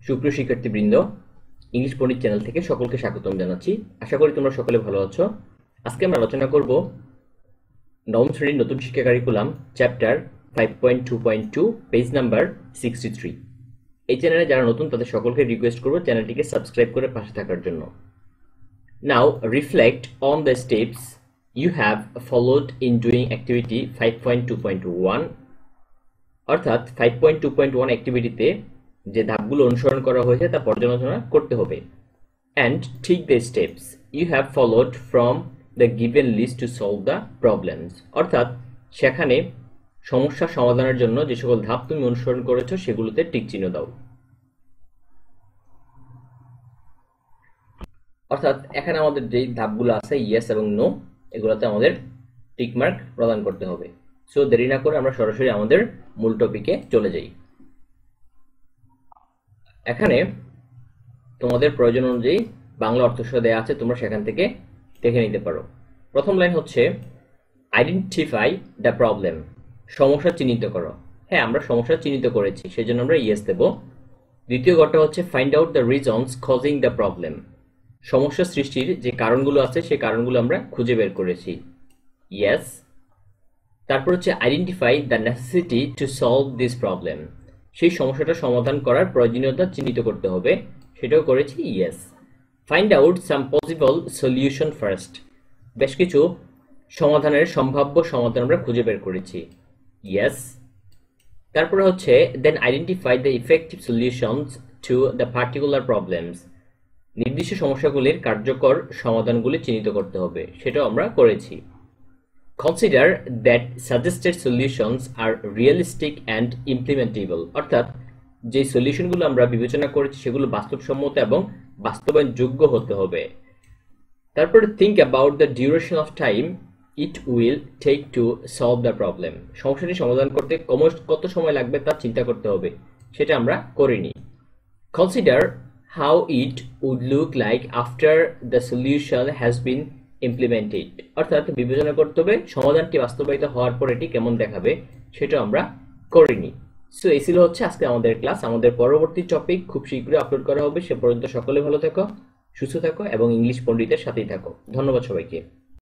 সুপ্রিয় শিক্ষার্থীবৃন্দ, ইংলিশ পণ্ডিত চ্যানেল থেকে সকলকে স্বাগতম জানাচ্ছি। আশা করি তোমরা সকলে ভালো আছো। আজকে আমরা আলোচনা করব নবম শ্রেণীর নতুন শিক্ষা কারিকুলাম চ্যাপ্টার 5.2.2 পেজ নাম্বার 63। এই চ্যানেলে যারা নতুন তাদের সকলকে রিকোয়েস্ট করব চ্যানেলটিকে সাবস্ক্রাইব করে পাশে থাকার জন্য। Now reflect on the steps you have followed in doing activity 5.2.1, অর্থাৎ 5.2.1 অ্যাক্টিভিটিতে যে ধাপগুলো অনুসরণ করা হয়েছে তা পর্যালোচনা করতে হবে। অ্যান্ড ঠিক the steps you have followed from the given list to solve the problems, অর্থাৎ সেখানে সমস্যা সমাধানের জন্য যে সকল ধাপ তুমি অনুসরণ করেছো সেগুলোতে টিক চিহ্ন দাও। অর্থাৎ এখানে আমাদের যেই ধাপগুলো আছে ইয়েস এবং নো, এগুলোতে আমাদের টিক মার্ক প্রদান করতে হবে। সো দেরি না করে আমরা সরাসরি আমাদের মূল টপিকে চলে যাই। এখানে তোমাদের প্রয়োজন অনুযায়ী বাংলা অর্থসহ দেয়া আছে, তোমরা সেখান থেকে দেখে নিতে পারো। প্রথম লাইন হচ্ছে আইডেন্টিফাই দ্য প্রবলেম, সমস্যা চিহ্নিত করো। হ্যাঁ, আমরা সমস্যা চিহ্নিত করেছি, সেজন্য আমরা ইয়েস দেব। দ্বিতীয় ঘরটা হচ্ছে find out the reasons causing the problem, সমস্যা সৃষ্টির যে কারণগুলো আছে সেই কারণগুলো আমরা খুঁজে বের করেছি, ইয়েস। তারপর হচ্ছে identify the necessity to solve this problem, সেই সমস্যাটা সমাধান করার প্রয়োজনীয়তা চিহ্নিত করতে হবে, সেটাও করেছি, ইয়েস। ফাইন্ড আউট সাম পসিবল সলিউশন ফার্স্ট, বেশ কিছু সমাধানের সম্ভাব্য সমাধান আমরা খুঁজে বের করেছি, ইয়েস। তারপরে হচ্ছে then identify the effective solutions to the particular problems, নির্দিষ্ট সমস্যাগুলির কার্যকর সমাধানগুলি চিহ্নিত করতে হবে, সেটাও আমরা করেছি। Consider that suggested solutions are realistic and implementable, অর্থাৎ যে সলিউশনগুলো আমরা বিবেচনা করেছি সেগুলো বাস্তবসম্মত এবং বাস্তবায়নযোগ্য হতে হবে। তারপরে think about the duration of time it will take to solve the problem, সমস্যাটি সমাধান করতে কত সময় লাগবে তা চিন্তা করতে হবে, সেটা আমরা করিনি। Consider how it would look like after the solution has been implemented, অর্থাৎ বিবেচনা করতে হবে সমাধানটি বাস্তবায়িত হওয়ার পর এটি কেমন দেখাবে, সেটা আমরা করিনি। সো এই ছিল হচ্ছে আজকে আমাদের ক্লাস। আমাদের পরবর্তী টপিক খুব শীঘ্রই আপলোড করা হবে। সে পর্যন্ত সকলে ভালো থাকো, সুস্থ থাকো এবং ইংলিশ পণ্ডিতের সাথেই থাকো। ধন্যবাদ সবাইকে।